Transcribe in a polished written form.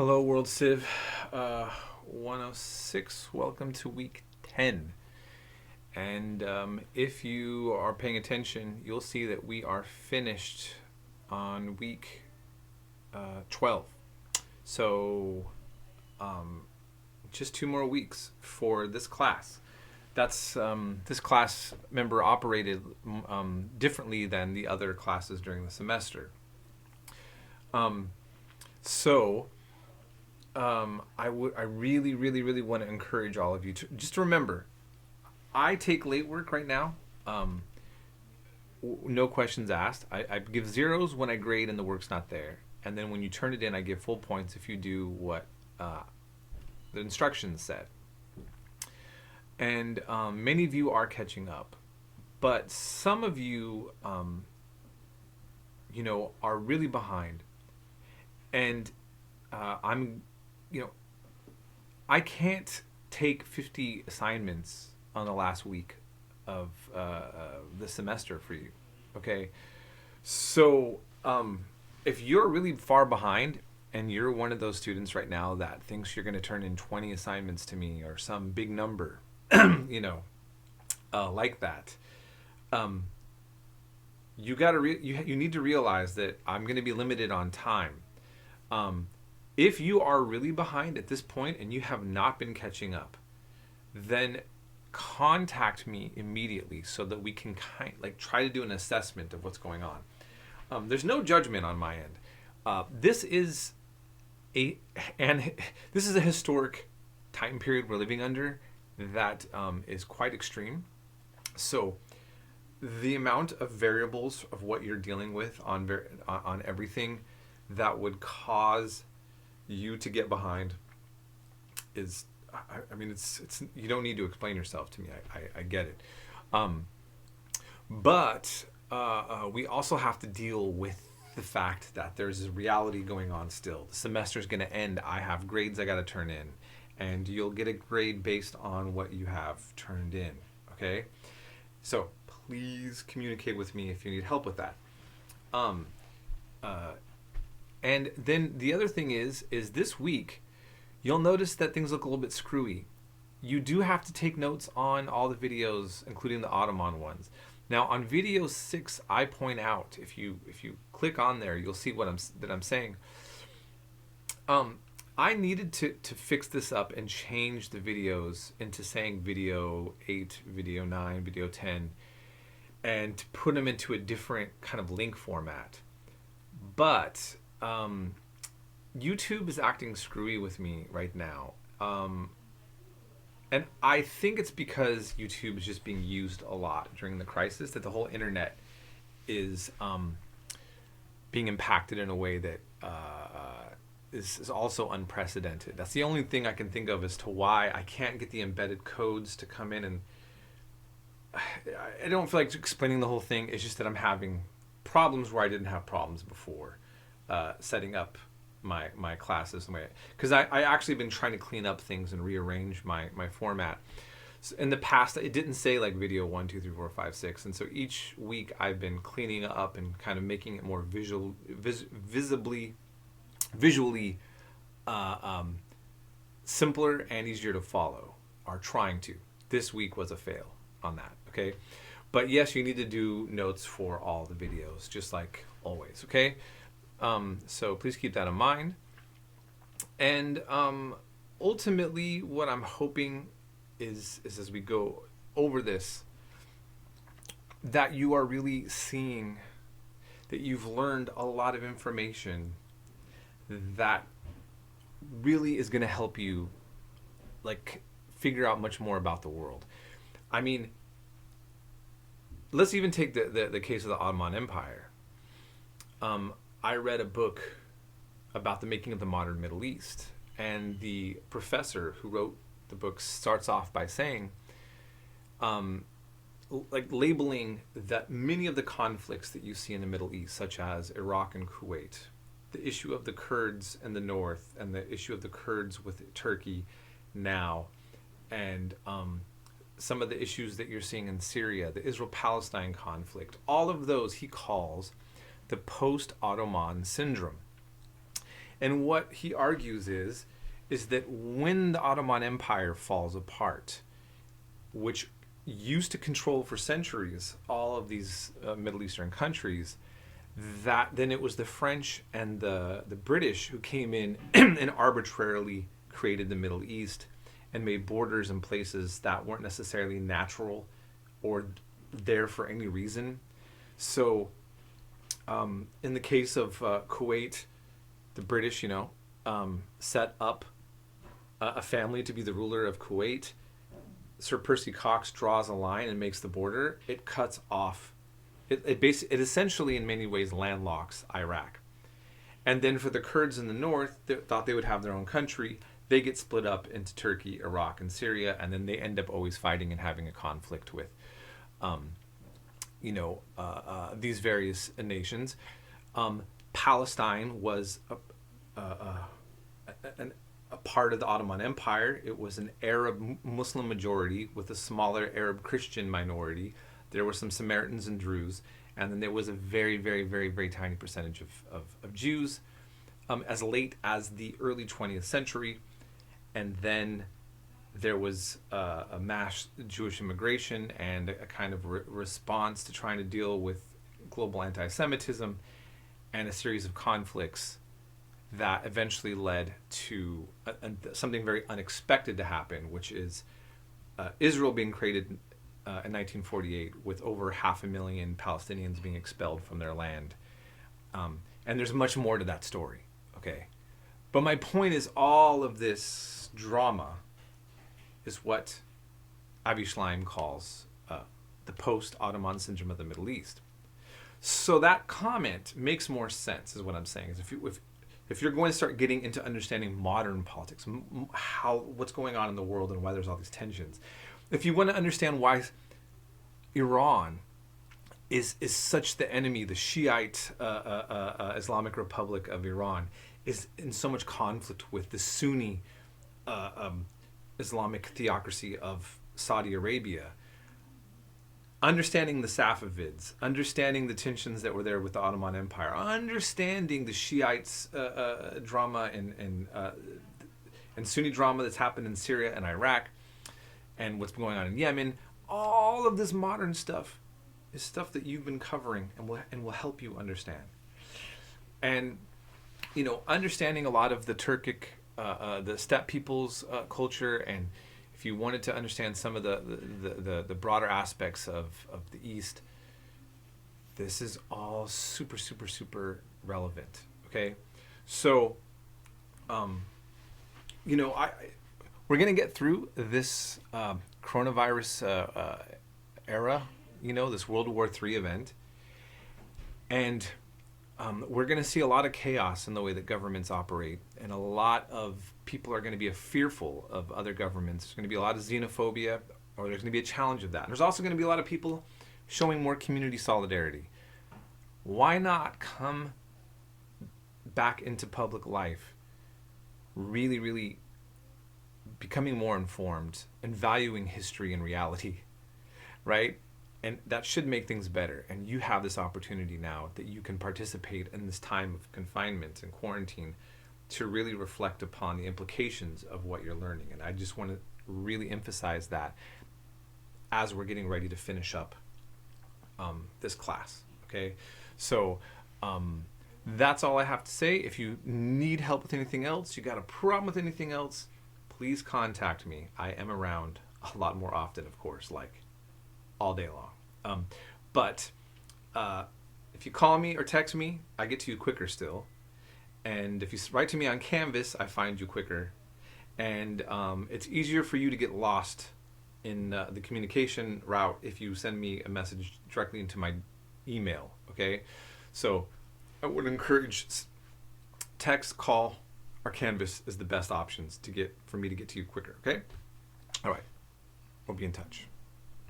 Hello, World Civ 106. Welcome to week 10. And if you are paying attention, you'll see that we are finished on week 12. So just 2 more weeks for this class. That's this class member operated differently than the other classes during the semester. I really want to encourage all of you to just remember, I take late work right now. No questions asked. I give zeros when I grade and the work's not there. And then when you turn it in, I give full points if you do what the instructions said. And many of you are catching up. But some of you, are really behind. And I can't take 50 assignments on the last week of the semester for you, okay? So if you're really far behind and you're one of those students right now that thinks you're going to turn in 20 assignments to me or some big number, like that, you need to realize that I'm going to be limited on time. If you are really behind at this point and you have not been catching up, then contact me immediately so that we can try to do an assessment of what's going on. There's no judgment on my end. This is a historic time period we're living under that is quite extreme. So the amount of variables of what you're dealing with on everything that would cause you to get behind is, it's you don't need to explain yourself to me. I get it. But we also have to deal with the fact that there's a reality going on still. The semester's going to end. I have grades I got to turn in, and you'll get a grade based on what you have turned in, okay? So please communicate with me if you need help with that. And then the other thing is this week, you'll notice that things look a little bit screwy. You do have to take notes on all the videos, including the Ottoman ones. Now, on video 6, I point out, if you click on there, you'll see what I'm saying. I needed to fix this up and change the videos into saying video 8, video 9, video 10, and to put them into a different kind of link format. But YouTube is acting screwy with me right now. And I think it's because YouTube is just being used a lot during the crisis, that the whole internet is being impacted in a way that is also unprecedented. That's the only thing I can think of as to why I can't get the embedded codes to come in. And I don't feel like explaining the whole thing. It's just that I'm having problems where I didn't have problems before setting up my classes, because I actually been trying to clean up things and rearrange my format. So in the past, it didn't say like video 1, 2, 3, 4, 5, 6, and so each week I've been cleaning up and kind of making it more visually simpler and easier to follow, or trying to. This week was a fail on that, okay? But yes, you need to do notes for all the videos, just like always, okay? So please keep that in mind. And ultimately, what I'm hoping is as we go over this, that you are really seeing that you've learned a lot of information that really is going to help you figure out much more about the world. I mean, let's even take the case of the Ottoman Empire. I read a book about the making of the modern Middle East, and the professor who wrote the book starts off by saying, labeling that many of the conflicts that you see in the Middle East, such as Iraq and Kuwait, the issue of the Kurds in the north, and the issue of the Kurds with Turkey now, and some of the issues that you're seeing in Syria, the Israel-Palestine conflict, all of those he calls the post-Ottoman syndrome. And what he argues is that when the Ottoman Empire falls apart, which used to control for centuries all of these Middle Eastern countries, that then it was the French and the British who came in and arbitrarily created the Middle East and made borders in places that weren't necessarily natural or there for any reason. So in the case of Kuwait, the British, set up a family to be the ruler of Kuwait. Sir Percy Cox draws a line and makes the border. It cuts off. It essentially, in many ways, landlocks Iraq. And then for the Kurds in the north, they thought they would have their own country. They get split up into Turkey, Iraq, and Syria, and then they end up always fighting and having a conflict with, these various nations. Palestine was a part of the Ottoman Empire. It was an Arab Muslim majority with a smaller Arab Christian minority. There were some Samaritans and Druze, and then there was a very, very, very, very tiny percentage of Jews as late as the early 20th century. And then there was a mass Jewish immigration and a kind of response to trying to deal with global anti-Semitism and a series of conflicts that eventually led to something very unexpected to happen, which is Israel being created in 1948 with over 500,000 Palestinians being expelled from their land. And there's much more to that story, okay? But my point is all of this drama is what Avi Schleim calls the post-Ottoman syndrome of the Middle East. So that comment makes more sense, is what I'm saying. Is if you're going to start getting into understanding modern politics, what's going on in the world and why there's all these tensions, if you want to understand why Iran is such the enemy, the Shiite Islamic Republic of Iran is in so much conflict with the Sunni Islamic theocracy of Saudi Arabia, understanding the Safavids, understanding the tensions that were there with the Ottoman Empire, understanding the Shiites drama and Sunni drama that's happened in Syria and Iraq, and what's going on in Yemen, all of this modern stuff is stuff that you've been covering and will help you understand. And understanding a lot of the Turkic, the steppe people's culture, and if you wanted to understand some of the broader aspects of the East, this is all super, super, super relevant. Okay, so we're gonna get through this coronavirus era, this World War III event, and we're going to see a lot of chaos in the way that governments operate, and a lot of people are going to be fearful of other governments. There's going to be a lot of xenophobia, or there's going to be a challenge of that. And there's also going to be a lot of people showing more community solidarity. Why not come back into public life, really, really becoming more informed and valuing history and reality, right? And that should make things better. And you have this opportunity now that you can participate in this time of confinement and quarantine to really reflect upon the implications of what you're learning. And I just want to really emphasize that as we're getting ready to finish up this class, okay? So that's all I have to say. If you need help with anything else, you got a problem with anything else, please contact me. I am around a lot more often, of course, like all day long. But if you call me or text me, I get to you quicker still. And if you write to me on Canvas, I find you quicker. And it's easier for you to get lost in the communication route if you send me a message directly into my email, okay? So I would encourage text, call, or Canvas is the best options for me to get to you quicker, okay? All right, we'll be in touch.